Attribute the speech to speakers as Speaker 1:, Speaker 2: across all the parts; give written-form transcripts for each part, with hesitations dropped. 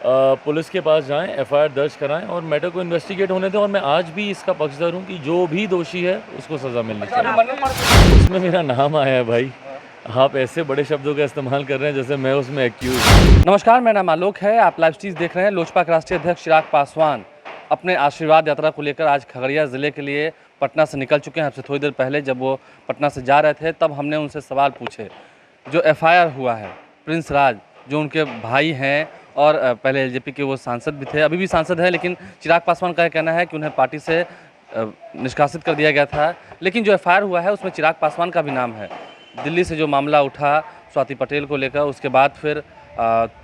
Speaker 1: Police के पास जाएं, FIR दर्ज कराएं और मैटर को इन्वेस्टिगेट होने दें। और मैं आज भी इसका पक्षधर हूं कि जो भी दोषी है उसको सज़ा मिलनी चाहिए। उसमें मेरा नाम आया है भाई। आप ऐसे बड़े शब्दों का इस्तेमाल कर रहे हैं जैसे मैं उसमें एक्यूज हूँ।
Speaker 2: नमस्कार, मेरा नाम आलोक है। आप लाइव स्ट्रीम देख रहे हैं। लोजपा के राष्ट्रीय अध्यक्ष चिराग पासवान अपने आशीर्वाद यात्रा को लेकर आज खगड़िया ज़िले के लिए पटना से निकल चुके हैं। हमसे थोड़ी देर पहले जब वो पटना से जा रहे थे तब हमने उनसे सवाल पूछे। जो एफआईआर हुआ है प्रिंस राज, जो उनके भाई हैं और पहले एलजेपी के वो सांसद भी थे, अभी भी सांसद है, लेकिन चिराग पासवान का कहना है कि उन्हें पार्टी से निष्कासित कर दिया गया था। लेकिन जो एफआईआर हुआ है उसमें चिराग पासवान का भी नाम है। दिल्ली से जो मामला उठा स्वाति पटेल को लेकर, उसके बाद फिर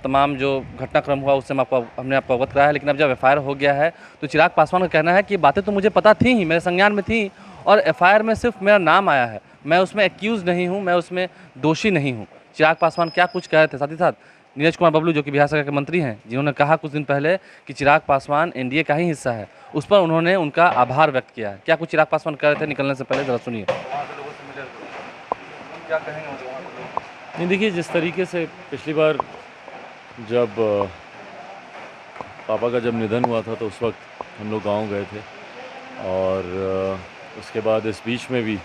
Speaker 2: तमाम जो घटनाक्रम हुआ उससे हमने आपको अवगत कराया है। लेकिन अब जब एफआईआर हो गया है तो चिराग पासवान का कहना है कि बातें तो मुझे पता थी ही, मेरे संज्ञान में थी, और एफआईआर में सिर्फ मेरा नाम आया है। मैं उसमें एक्यूज़ नहीं हूँ, मैं उसमें दोषी नहीं हूँ। चिराग पासवान क्या कुछ कह रहे थे। साथ ही साथ नीरज कुमार बबलू, जो कि बिहार सरकार के मंत्री हैं, जिन्होंने कहा कुछ दिन पहले कि चिराग पासवान एनडीए का ही हिस्सा है, उस पर उन्होंने उनका आभार व्यक्त किया है। क्या कुछ चिराग पासवान कह रहे थे निकलने से पहले, ज़रा सुनिए। क्या कहेंगे?
Speaker 1: नहीं, देखिए, जिस तरीके से पिछली बार जब पापा का जब निधन हुआ था तो उस वक्त हम लोग गांव गए थे, और उसके बाद इस बीच में भी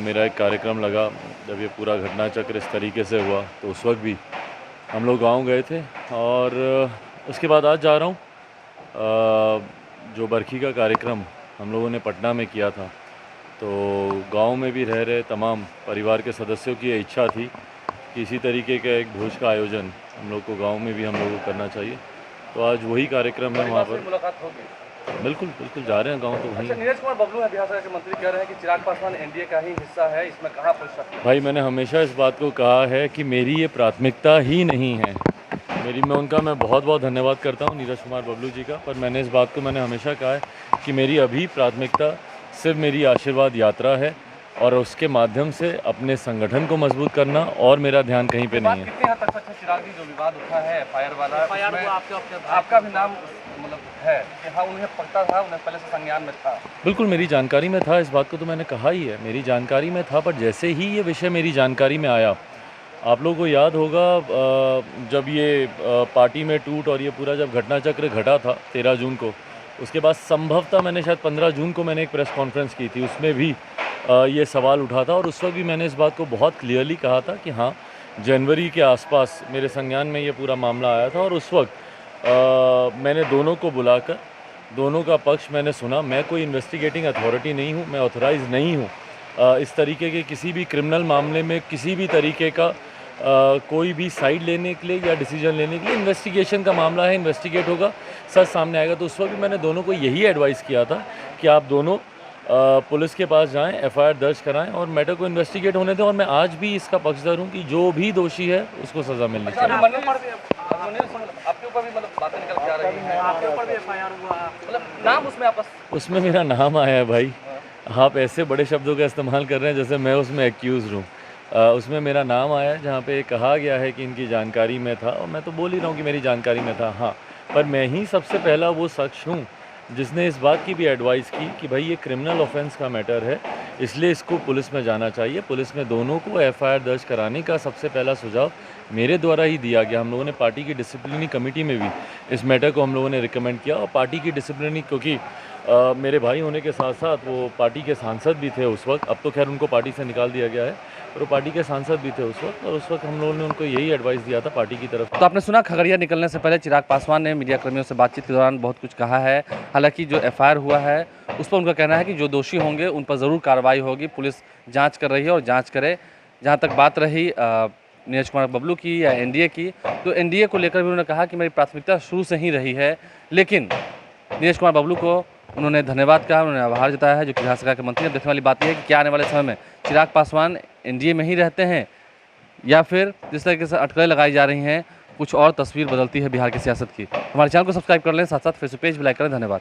Speaker 1: मेरा एक कार्यक्रम लगा। जब ये पूरा घटना चक्र इस तरीके से हुआ तो उस वक्त भी हम लोग गांव गए थे। और उसके बाद आज जा रहा हूँ, जो बरखी का कार्यक्रम हम लोगों ने पटना में किया था, तो गांव में भी रह रहे तमाम परिवार के सदस्यों की इच्छा थी कि इसी तरीके का एक भोज का आयोजन हम लोग को गांव में भी हम लोगों को करना चाहिए। तो आज वही कार्यक्रम है वहाँ पर।
Speaker 2: मुलाकात होगी?
Speaker 1: बिल्कुल बिल्कुल जा रहे हैं गांव तो वहीं।
Speaker 2: नीरज कुमार बबलू है, बिहार सरकार के मंत्री, कह रहे हैं कि चिराग पासवान एनडीए का ही हिस्सा है, इसमें कहाँ पुरुष है?
Speaker 1: भाई, मैंने हमेशा इस बात को कहा है कि मेरी ये प्राथमिकता ही नहीं है। मैं बहुत बहुत धन्यवाद करता हूँ नीरज कुमार बबलू जी का, पर मैंने इस बात को हमेशा कहा है कि मेरी अभी प्राथमिकता सिर्फ मेरी आशीर्वाद यात्रा है और उसके माध्यम से अपने संगठन को मजबूत करना, और मेरा ध्यान कहीं पे नहीं है।
Speaker 2: कितने हद तक सच है चिराग जी, जो विवाद उठा है एफआईआर वाला, आपका भी नाम मतलब है कि हाँ उन्हें पता था, उन्हें पहले से संज्ञान में था?
Speaker 1: बिल्कुल मेरी जानकारी में था, इस बात को तो मैंने कहा ही है, मेरी जानकारी में था। पर जैसे ही ये विषय मेरी जानकारी में आया, आप लोगों को याद होगा जब ये पार्टी में टूट और ये पूरा जब घटना चक्र घटा था 13 जून को, उसके बाद संभवतः मैंने शायद 15 जून को मैंने एक प्रेस कॉन्फ्रेंस की थी, उसमें भी ये सवाल उठा था। और उस वक्त भी मैंने इस बात को बहुत क्लियरली कहा था कि हाँ, जनवरी के आसपास मेरे संज्ञान में ये पूरा मामला आया था, और उस वक्त मैंने दोनों को बुलाकर दोनों का पक्ष मैंने सुना। मैं कोई इन्वेस्टिगेटिंग अथॉरिटी नहीं हूँ, मैं ऑथराइज नहीं हूँ इस तरीके के किसी भी क्रिमिनल मामले में किसी भी तरीके का कोई भी साइड लेने के लिए या डिसीजन लेने के लिए। इन्वेस्टिगेशन का मामला है, इन्वेस्टिगेट होगा, सच सामने आएगा। तो उस वक्त भी मैंने दोनों को यही एडवाइस किया था कि आप दोनों पुलिस के पास जाएं, एफआईआर दर्ज कराएं और मैटर को इन्वेस्टिगेट होने दें। और मैं आज भी इसका पक्षधर हूं कि जो भी दोषी है उसको सज़ा मिलनी चाहिए।
Speaker 2: आपके ऊपर भी मतलब बातें निकल के आ रही हैं, आपके ऊपर भी एफआईआर हुआ, मतलब नाम
Speaker 1: उसमें मेरा नाम आया है भाई। आप ऐसे बड़े शब्दों का इस्तेमाल कर रहे हैं जैसे मैं उसमें एक्यूज़ हूँ। उसमें मेरा नाम आया है जहाँ पे कहा गया है कि इनकी जानकारी में था, और मैं तो बोल ही रहा हूँ कि मेरी जानकारी में था। हाँ, पर मैं ही सबसे पहला वो शख्स हूँ जिसने इस बात की भी एडवाइस की कि भाई ये क्रिमिनल ऑफेंस का मैटर है, इसलिए इसको पुलिस में जाना चाहिए। पुलिस में दोनों को एफआईआर दर्ज कराने का सबसे पहला सुझाव मेरे द्वारा ही दिया गया। हम लोगों ने पार्टी की डिसिप्लिनरी कमेटी में भी इस मैटर को हम लोगों ने रिकमेंड किया, और पार्टी की डिसिप्लिनरी, क्योंकि मेरे भाई होने के साथ साथ वो पार्टी के सांसद भी थे उस वक्त। अब तो खैर उनको पार्टी से निकाल दिया गया है, पर वो पार्टी के सांसद भी थे उस वक्त, और उस वक्त हम लोगों ने उनको यही एडवाइस दिया था पार्टी की तरफ।
Speaker 2: तो आपने सुना, खगड़िया निकलने से पहले चिराग पासवान ने मीडिया कर्मियों से बातचीत के दौरान बहुत कुछ कहा है। हालांकि जो एफआईआर हुआ है उस पर उनका कहना है कि जो दोषी होंगे उन पर ज़रूर कार्रवाई होगी, पुलिस जाँच कर रही है और जाँच करे। जहाँ तक बात रही नीरज कुमार बबलू की या एनडीए की, तो एनडीए को लेकर भी उन्होंने कहा कि मेरी प्राथमिकता शुरू से ही रही है। लेकिन नीरज कुमार बबलू को उन्होंने धन्यवाद कहा, उन्होंने आभार जताया है, जो कि बिहार सरकार के मंत्री। अब देखने वाली बात यह है कि क्या आने वाले समय में चिराग पासवान एनडीए में ही रहते हैं, या फिर जिस तरीके से अटकलें लगाई जा रही हैं कुछ और तस्वीर बदलती है बिहार की सियासत की। हमारे चैनल को सब्सक्राइब कर लें, साथ साथ फेसबुक पेज भी लाइक करें। धन्यवाद।